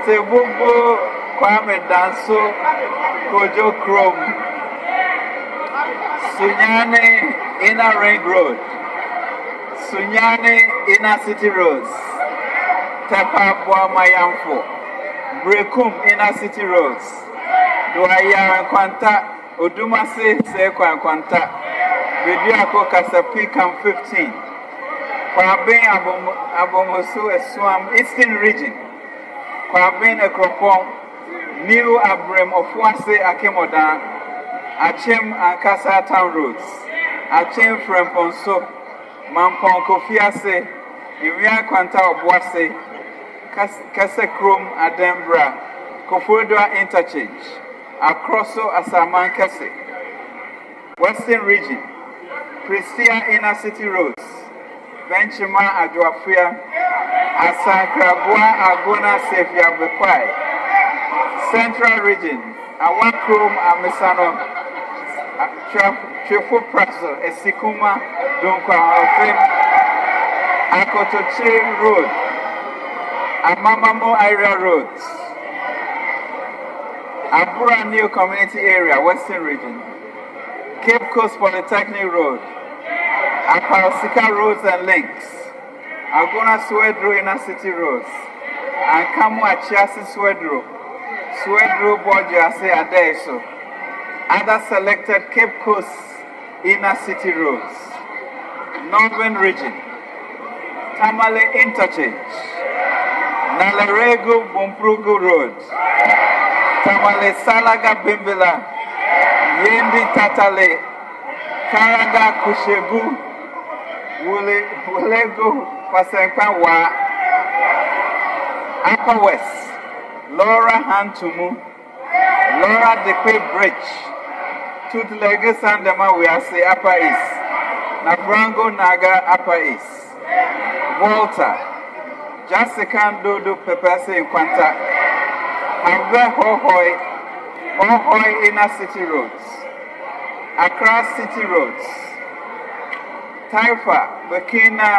Atebumbo Kwame Danso Kojo Krom Sunyane Inner Ring Road Sunyane Inner City Roads Tepa Boamayamfo Brekum Inner City Roads Duaya Kwanta Odumase Sekwa Kwanta Bediako Kasapi Camp 15 Kwaben Abomosu Eswam Eastern Region Kwabin Ekropon, New Abram of Wase Akemodan, Achem and Kasa Town Roads, Achem Fremponso, Mampon Kofiase, Iria Quanta of Wase, Kasekrum Adembra, Kofodoa Interchange, Acrosso Asaman Kase, Western Region, Christian Inner City Roads, Benchima Adwafia, Asankrabua Agona Sefia Bekwai, Central Region, Awakrum Amesano, Chefu Praso, Esikuma, Dunkwa Ofim, Akotoche Road, Amamamo Area Roads, Abura New Community Area, Western Region, Cape Coast Polytechnic Road, Aparosika Roads and Links, Agona Swedro Inner City Roads, and Kamu Achiasi Swedro, Swedro Borgiase Adeso, other selected Cape Coast Inner City Roads, Northern Region, Tamale Interchange, Nalarego Bumprugu Road, Tamale Salaga Bimbila, Yendi Tatale, Karaga Kushebu, Wulego Pasenka Wa, Upper West, Laura Hantumu, Laura Dekwe Bridge, Tutlege Sandema we are say Upper East, Nabrango Naga Upper East, Volta, Jessica Dodo Pepese in Quanta, Have Hohoi Inner City Roads, Accra City Roads, Taifa, Burkina,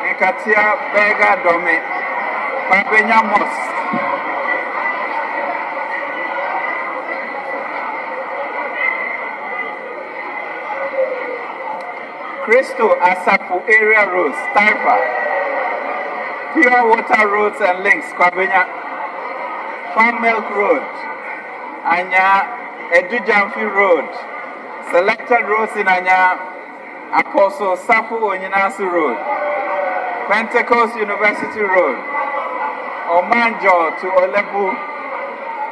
Nkatia, Bega, Dome, Pabenya Mosque, Cristo Asapu Area Roads, Taifa, Pure Water Roads and Links, Pabenya, Farm Milk Road, Anya, Edujamfi Road, Selected Roads in Anya, Apostle Safu Onyinasu Road, Pentecost University Road, Omanjo to Olebu,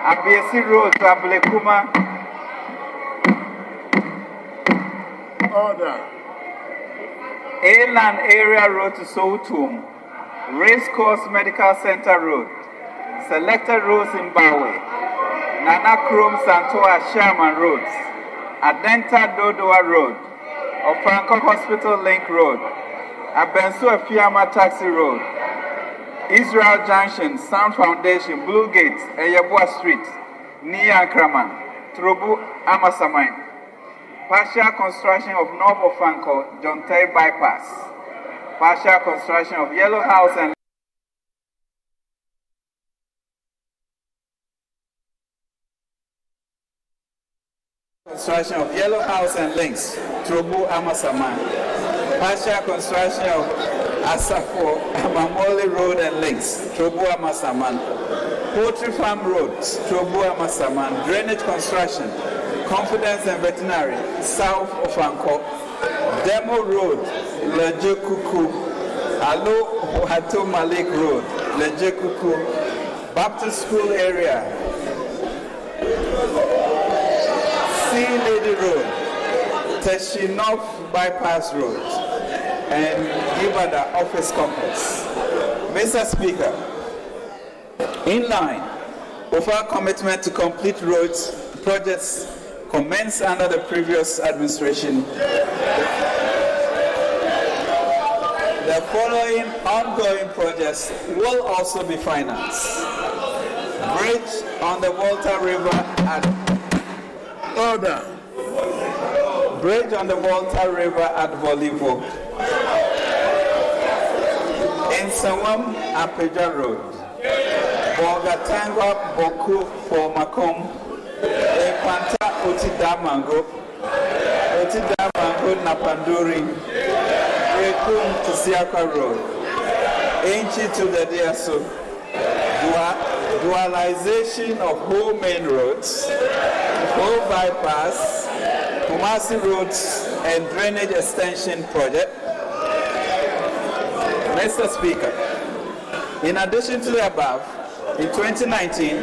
Abiesi Road to Ablekuma, Order, Elan Area Road to Soutum, Racecourse Medical Center Road, Selected Roads in Bawe, Nana Krom Santoa Sherman Roads, Adenta Dodoa Road, Ofranco Hospital Link Road, Abensu Afiama Taxi Road, Israel Junction, Sound Foundation, Blue Gate, Eyabua Street, Nia Kraman, Trobu Amasamine, partial construction of North Ofranco, John Tay Bypass, partial construction of Yellow House and construction of Yellow House and Links, Trobu Amasaman. Partial construction of Asafo, Amamoli Road and Links, Trobu Amasaman. Poultry Farm Roads, Trobu Amasaman. Drainage construction, Confidence and Veterinary, South of Anko. Demo Road, Lejekuku. Alo Hato Malik Road, Lejekuku. Baptist School area. Sea Lady Road, Teshinov Bypass Road, and Gibada Office Complex. Mr. Speaker, in line Of our commitment to complete roads projects commenced under the previous administration, the following ongoing projects will also be financed. Bridge on the Volta River at Bridge on the Volta River at Volivo. In Sawam, Apeja Road. Bogatangwa Boku for Makom. Epanta Otidamango. Otidamango Napanduri. Ekum to Siaka Road. Enchi to the Diaso. Dualization of whole main roads, whole bypass, Kumasi roads, and drainage extension project. Mr. Speaker, in addition to the above, in 2019,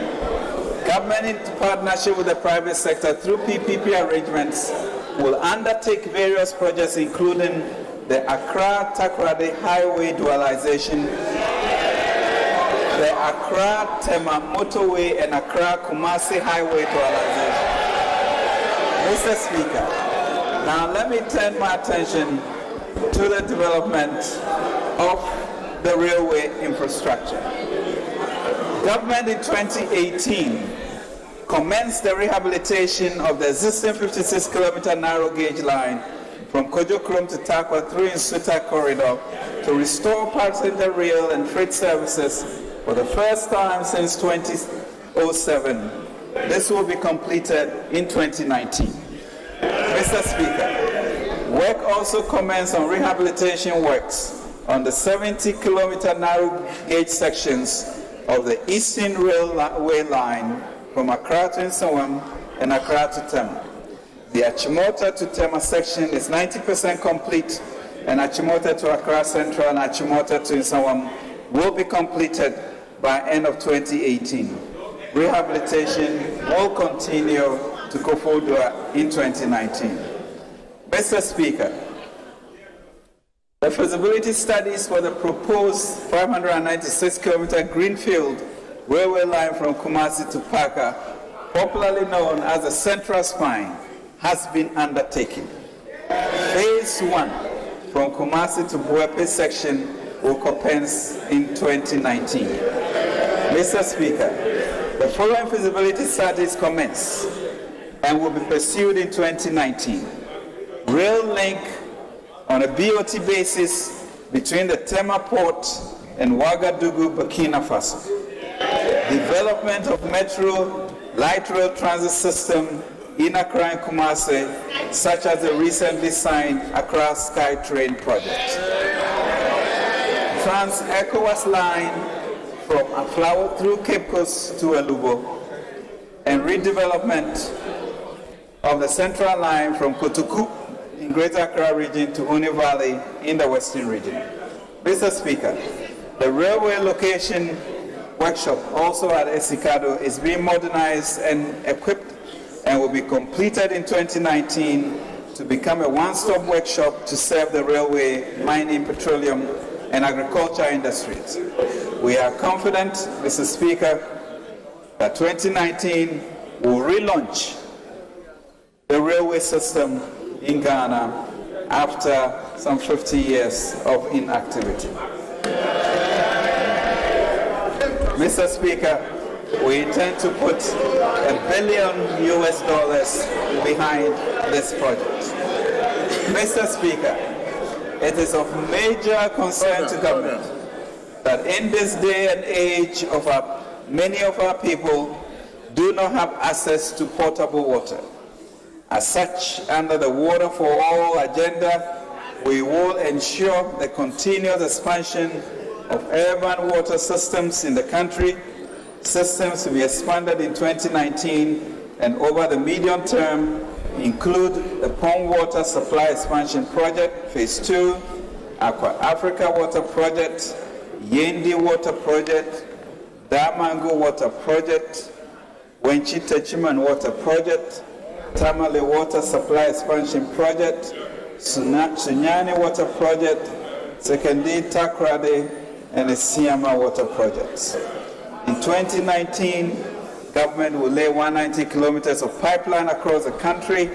government in partnership with the private sector through PPP arrangements will undertake various projects including the Accra-Takoradi Highway dualization, the Accra-Tema Motorway and Accra-Kumasi Highway dualization. Mr. Speaker, now let me turn my attention to the development of the railway infrastructure. Government in 2018 commenced the rehabilitation of the existing 56-kilometer narrow gauge line from Kojo Krom to Takwa through Insuta corridor to restore passenger rail and freight services for the first time since 2007. This will be completed in 2019. Mr. Speaker, work also commenced on rehabilitation works on the 70-kilometer narrow gauge sections of the Eastern Railway line from Accra to Nsawam and Accra to Tema. The Achimota to Tema section is 90% complete, and Achimota to Accra Central and Achimota to Nsawam will be completed by end of 2018. Rehabilitation will continue to Kofodua in 2019. Mr. Speaker, the feasibility studies for the proposed 596-kilometer greenfield railway line from Kumasi to Paka, popularly known as the Central Spine, has been undertaken. Phase 1 from Kumasi to Buepe section will commence in 2019. Mr. Speaker, the following feasibility studies commence and will be pursued in 2019. Rail link on a BOT basis between the Tema Port and Ouagadougou, Burkina Faso. Development of metro light rail transit system in Accra and Kumasi, such as the recently signed Accra SkyTrain project. Trans-ECOWAS line from Aflawo through Cape Coast to Elubo, and redevelopment of the central line from Kotoku in Greater Accra region to Huni Valley in the Western region. Mr. Speaker, the railway location workshop also at Esikado is being modernized and equipped and will be completed in 2019 to become a one-stop workshop to serve the railway, mining, petroleum, and agriculture industries. We are confident, Mr. Speaker, that 2019 will relaunch the railway system in Ghana after some 50 years of inactivity. Mr. Speaker, we intend to put $1 billion behind this project. Mr. Speaker, it is of major concern to government that in this day and age of many of our people do not have access to potable water. As such, under the Water for All agenda, we will ensure the continuous expansion of urban water systems in the country, systems to be expanded in 2019 and over the medium term include the Pond Water Supply Expansion Project, Phase 2, Aqua Africa Water Project, Yendi Water Project, Damango Water Project, Wenchi Techiman Water Project, Tamale Water Supply Expansion Project, Sunyani Water Project, Sekendi Takrade, and the Siama Water Projects. In 2019, Government will lay 190 kilometers of pipeline across the country.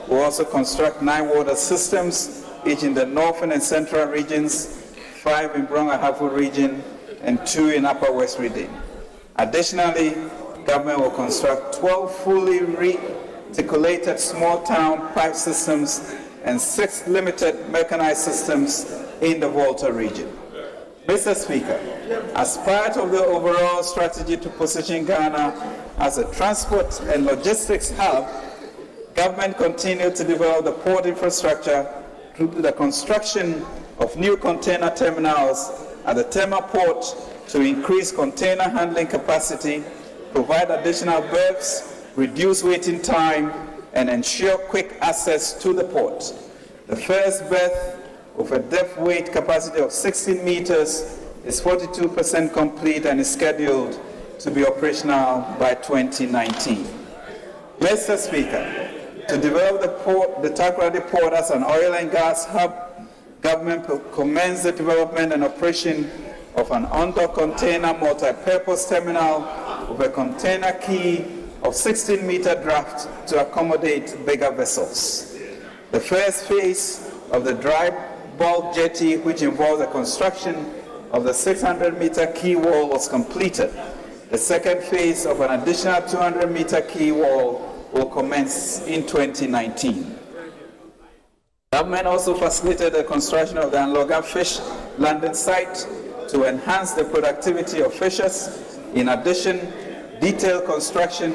We'll also construct 9 water systems, each in the northern and central regions, 5 in Brong-Ahafo region, and 2 in Upper West region. Additionally, government will construct 12 fully reticulated small town pipe systems and 6 limited mechanized systems in the Volta region. Mr. Speaker, as part of the overall strategy to position Ghana as a transport and logistics hub, government continued to develop the port infrastructure through the construction of new container terminals at the Tema port to increase container handling capacity, provide additional berths, reduce waiting time, and ensure quick access to the port. The first berth, with a depth weight capacity of 16 meters, is 42% complete and is scheduled to be operational by 2019. Mr. Speaker, to develop the Takoradi Port as an oil and gas hub, government commenced the development and operation of an under container multi-purpose terminal with a container quay of 16-meter draft to accommodate bigger vessels. The first phase of the dry bulk jetty, which involves the construction of the 600-meter quay wall, was completed. The second phase of an additional 200-meter quay wall will commence in 2019. Government also facilitated the construction of the Anloga fish landing site to enhance the productivity of fishers. In addition, detailed construction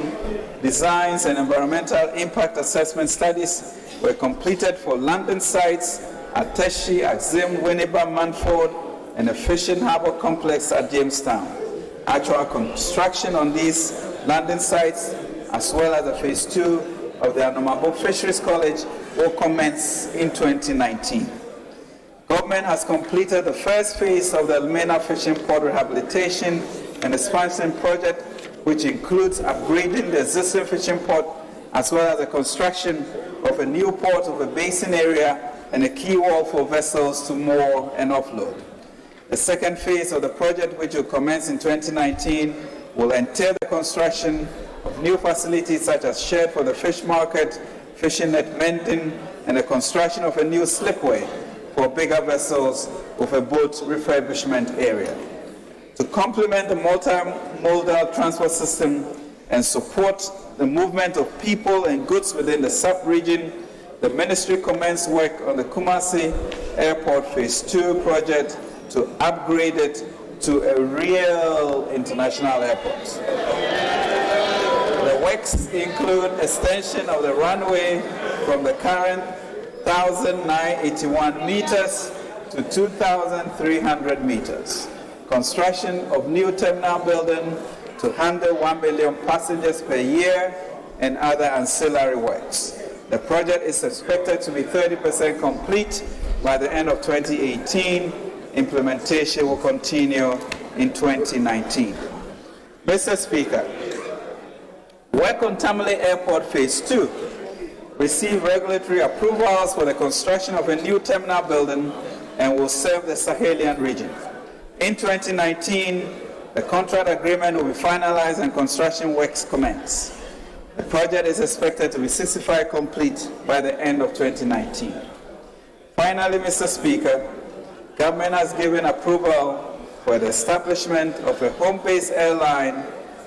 designs and environmental impact assessment studies were completed for landing sites at Teshi, Axim, Winneba, Manford, and a fishing harbor complex at Jamestown. Actual construction on these landing sites, as well as the phase 2 of the Anomabo Fisheries College, will commence in 2019. Government has completed the first phase of the Almena Fishing Port Rehabilitation and Expansion Project, which includes upgrading the existing fishing port, as well as the construction of a new port of a basin area and a quay wall for vessels to moor and offload. The second phase of the project, which will commence in 2019, will entail the construction of new facilities such as shed for the fish market, fishing net mending, and the construction of a new slipway for bigger vessels with a boat refurbishment area. To complement the multimodal transport system and support the movement of people and goods within the sub-region, the ministry commenced work on the Kumasi Airport Phase 2 project to upgrade it to a real international airport. The works include extension of the runway from the current 1,981 meters to 2,300 meters. Construction of new terminal building to handle 1 million passengers per year and other ancillary works. The project is expected to be 30% complete by the end of 2018. Implementation will continue in 2019. Mr. Speaker, work on Tamale Airport Phase 2 received regulatory approvals for the construction of a new terminal building and will serve the Sahelian region. In 2019, the contract agreement will be finalized and construction works commence. The project is expected to be 65% complete by the end of 2019. Finally, Mr. Speaker, government has given approval for the establishment of a home-based airline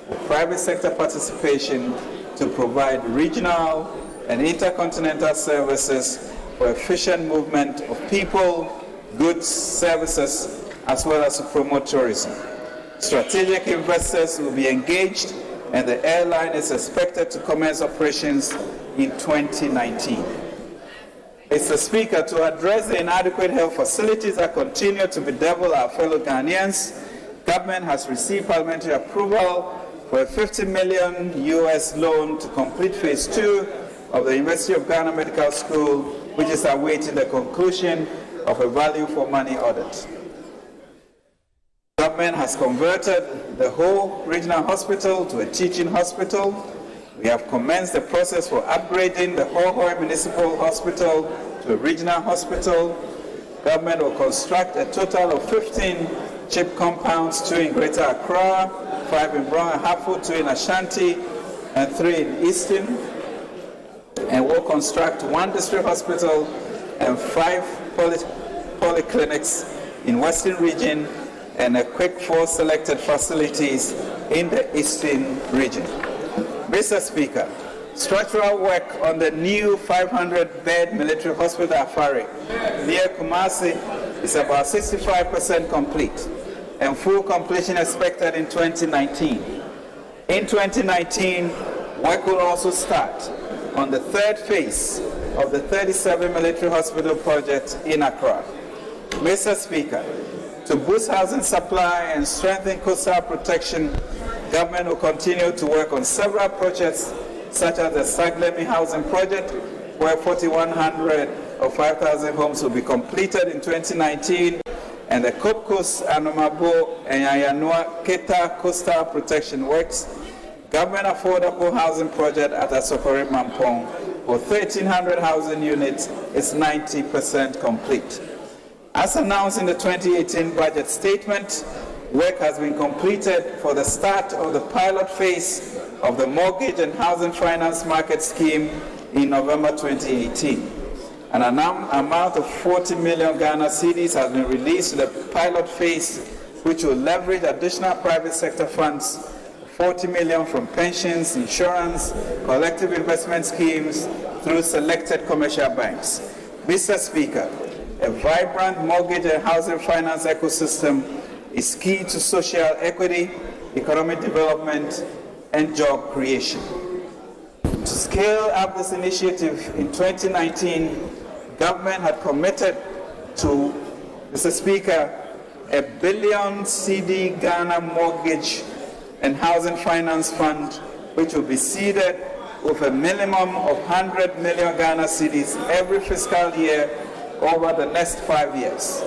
with private sector participation to provide regional and intercontinental services for efficient movement of people, goods, services, as well as to promote tourism. Strategic investors will be engaged, and the airline is expected to commence operations in 2019. Mr. Speaker, to address the inadequate health facilities that continue to bedevil our fellow Ghanaians, government has received parliamentary approval for a $50 million US loan to complete Phase 2 of the University of Ghana Medical School, which is awaiting the conclusion of a value for money audit. Government has converted the whole regional hospital to a teaching hospital. We have commenced the process for upgrading the Hohoe Municipal Hospital to a regional hospital. Government will construct a total of 15 CHIP compounds, 2 in Greater Accra, 5 in Brown and Hartford, 2 in Ashanti, and 3 in Easton. And we'll construct 1 district hospital and 5 polyclinics in Western region and equip 4 selected facilities in the Eastern region. Mr. Speaker, structural work on the new 500-bed military hospital Afari near Kumasi is about 65% complete, and full completion expected in 2019. In 2019, work will also start on the 3rd phase of the 37 military hospital project in Accra. Mr. Speaker, to boost housing supply and strengthen coastal protection, government will continue to work on several projects such as the Saglemi Housing Project, where 4,100 or 5,000 homes will be completed in 2019, and the Cape Coast, Anomabo, and Yayanua Keta Coastal Protection Works, Government Affordable Housing Project at Asokore Mampong for 1,300 housing units is 90% complete. As announced in the 2018 budget statement, work has been completed for the start of the pilot phase of the mortgage and housing finance market scheme in November 2018. An amount of 40 million Ghana cedis has been released to the pilot phase, which will leverage additional private sector funds, 40 million from pensions, insurance, collective investment schemes through selected commercial banks. Mr. Speaker, a vibrant mortgage and housing finance ecosystem is key to social equity, economic development, and job creation. To scale up this initiative in 2019, government had committed to, Mr. Speaker, a billion CD Ghana mortgage and housing finance fund, which will be seeded with a minimum of 100 million Ghana cedis every fiscal year over the next 5 years.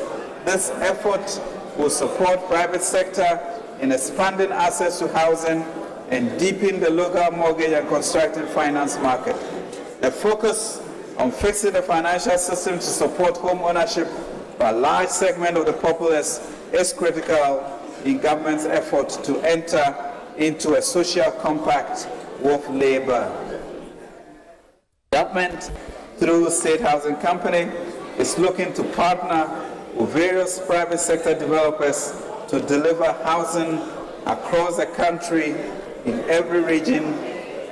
This effort will support private sector in expanding access to housing and deepen the local mortgage and construction finance market. The focus on fixing the financial system to support home ownership by a large segment of the populace is critical in government's effort to enter into a social compact with labor. Government, through State Housing Company, is looking to partner with various private sector developers to deliver housing across the country in every region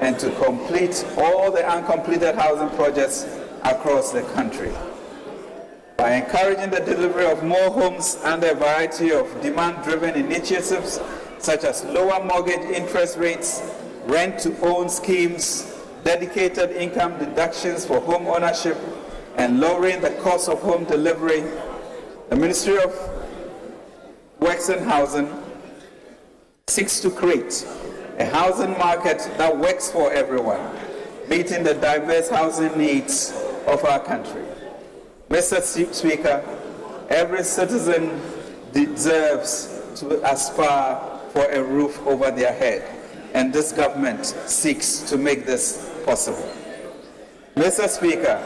and to complete all the uncompleted housing projects across the country. By encouraging the delivery of more homes under a variety of demand-driven initiatives such as lower mortgage interest rates, rent-to-own schemes, dedicated income deductions for home ownership, and lowering the cost of home delivery, the Ministry of Works and Housing seeks to create a housing market that works for everyone, meeting the diverse housing needs of our country. Mr. Speaker, every citizen deserves to aspire for a roof over their head, and this government seeks to make this possible. Mr. Speaker,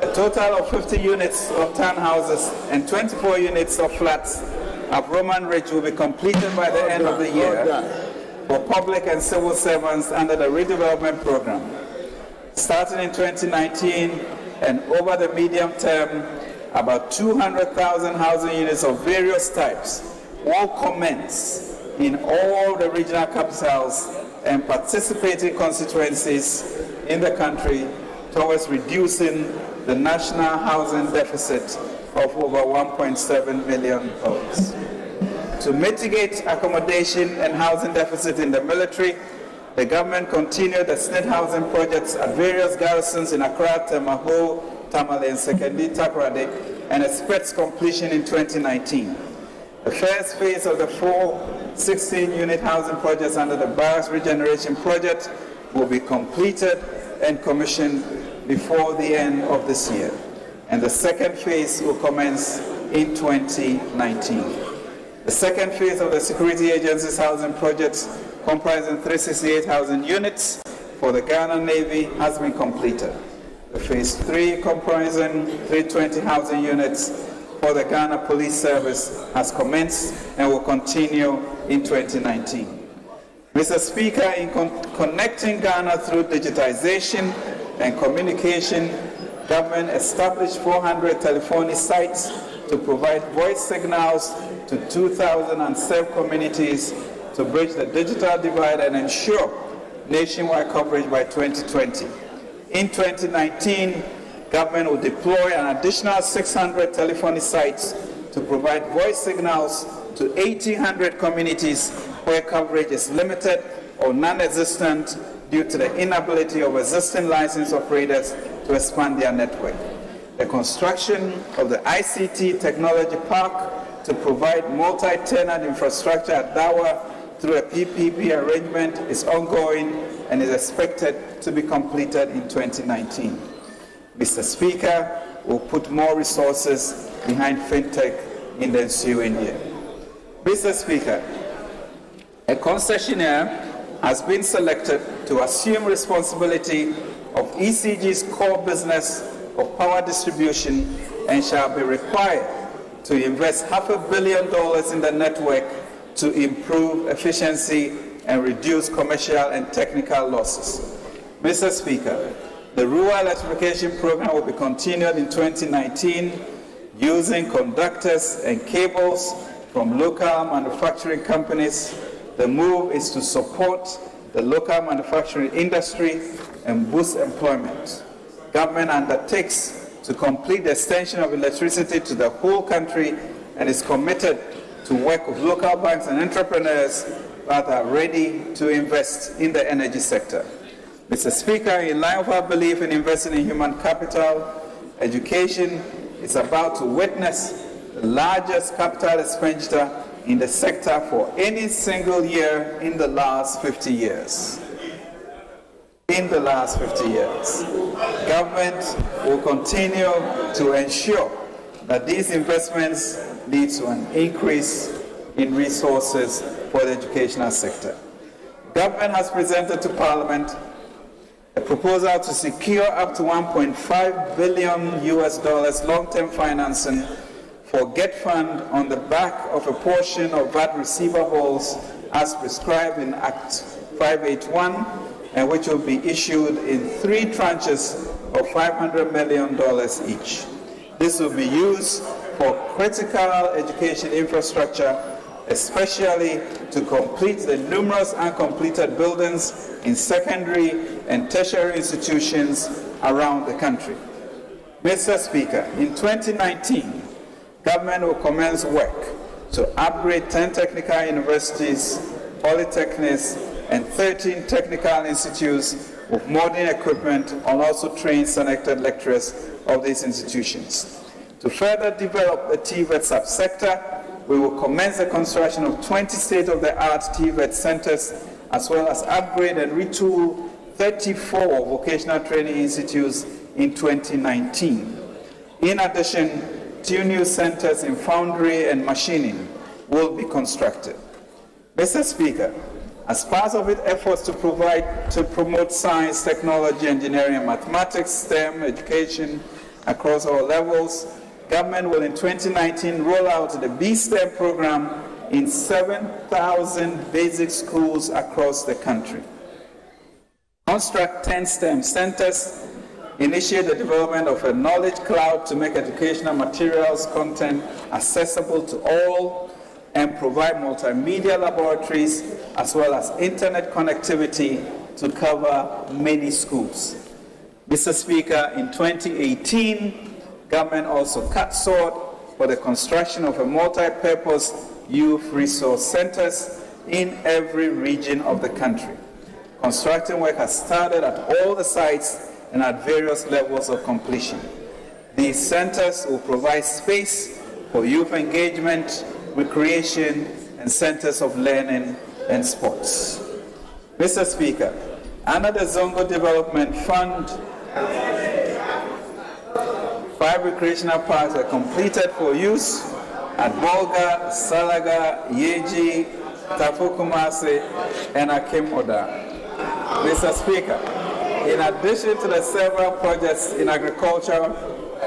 a total of 50 units of townhouses and 24 units of flats at Roman Ridge will be completed by the end of the year for public and civil servants under the redevelopment program. Starting in 2019 and over the medium term, about 200,000 housing units of various types will commence in all the regional capitals and participating constituencies in the country towards reducing the national housing deficit of over 1.7 million homes. To mitigate accommodation and housing deficit in the military, the government continued the SNIT housing projects at various garrisons in Accra, Temaho, Tamale, and Sekendi, Takoradi, and expects completion in 2019. The first phase of the 4 16-unit housing projects under the Barracks Regeneration Project will be completed and commissioned before the end of this year, and the second phase will commence in 2019. The second phase of the Security Agency's housing projects, comprising 368 housing units for the Ghana Navy, has been completed. The phase 3, comprising 320 housing units for the Ghana Police Service, has commenced and will continue in 2019. Mr. Speaker, in connecting Ghana through digitization and communication, government established 400 telephony sites to provide voice signals to 2,000 unserved communities to bridge the digital divide and ensure nationwide coverage by 2020. In 2019, government will deploy an additional 600 telephony sites to provide voice signals to 1,800 communities where coverage is limited or non-existent due to the inability of existing licensed operators to expand their network. The construction of the ICT Technology Park to provide multi-tenant infrastructure at Dawa through a PPP arrangement is ongoing and is expected to be completed in 2019. Mr. Speaker, will put more resources behind fintech in the ensuing year. Mr. Speaker, a concessionaire has been selected to assume responsibility of ECG's core business of power distribution and shall be required to invest $500 million in the network to improve efficiency and reduce commercial and technical losses. Mr. Speaker, the rural electrification program will be continued in 2019 using conductors and cables from local manufacturing companies. The move is to support the local manufacturing industry and boost employment. Government undertakes to complete the extension of electricity to the whole country and is committed to work with local banks and entrepreneurs that are ready to invest in the energy sector. Mr. Speaker, in line with our belief in investing in human capital, education is about to witness the largest capital expenditure in the sector for any single year in the last 50 years. In the last 50 years. Government will continue to ensure that these investments lead to an increase in resources for the educational sector. Government has presented to Parliament a proposal to secure up to $1.5 billion long-term financing for GET Fund on the back of a portion of VAT receivables as prescribed in Act 581, and which will be issued in 3 tranches of $500 million each. This will be used for critical education infrastructure, especially to complete the numerous uncompleted buildings in secondary and tertiary institutions around the country. Mr. Speaker, in 2019, government will commence work to upgrade 10 technical universities, polytechnics, and 13 technical institutes with modern equipment and also train selected lecturers of these institutions. To further develop the TVET subsector, we will commence the construction of 20 state-of-the-art TVET centers, as well as upgrade and retool 34 vocational training institutes in 2019. In addition, 2 new centers in foundry and machining will be constructed. Mr. Speaker, as part of its efforts to promote science, technology, engineering, and mathematics, STEM education across all levels, government will in 2019 roll out the B-STEM program in 7,000 basic schools across the country. Construct 10 STEM centers, initiate the development of a knowledge cloud to make educational materials content accessible to all, and provide multimedia laboratories as well as internet connectivity to cover many schools. Mr. Speaker, in 2018, government also cut short for the construction of a multi-purpose youth resource centers in every region of the country. Construction work has started at all the sites and at various levels of completion. These centers will provide space for youth engagement, recreation, and centers of learning and sports. Mr. Speaker, under the Zongo Development Fund, 5 recreational parks were completed for use at Bolga, Salaga, Yeji, Tafukumasi, and Akemoda. Mr. Speaker, in addition to the several projects in agriculture,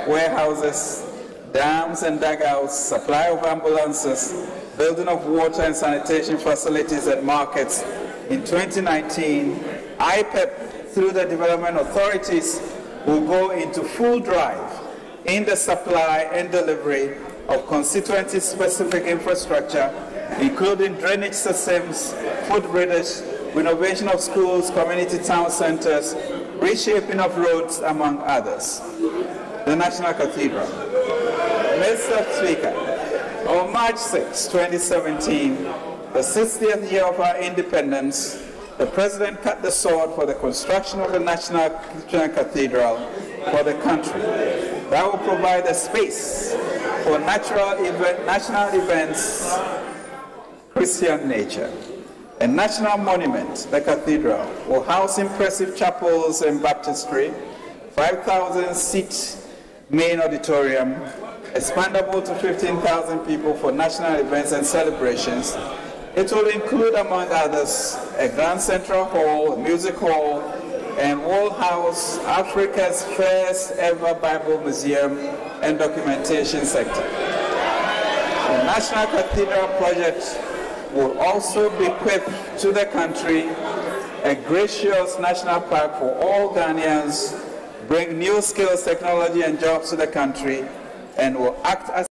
warehouses, dams and dugouts, supply of ambulances, building of water and sanitation facilities at markets, in 2019, IPEP, through the development authorities, will go into full drive in the supply and delivery of constituency-specific infrastructure, including drainage systems, footbridges, renovation of schools, community town centers, reshaping of roads, among others. The National Cathedral. Mr. Speaker, on March 6, 2017, the 60th year of our independence, the President cut the sword for the construction of the National Cathedral for the country. That will provide a space for national events, Christian nature. A national monument, the cathedral, will house impressive chapels and baptistry, 5,000-seat main auditorium, expandable to 15,000 people for national events and celebrations. It will include, among others, a grand central hall, a music hall, and will house Africa's first ever Bible museum and documentation center. The National Cathedral project will also bequeath to the country a gracious national park for all Ghanaians, bring new skills, technology, and jobs to the country, and will act as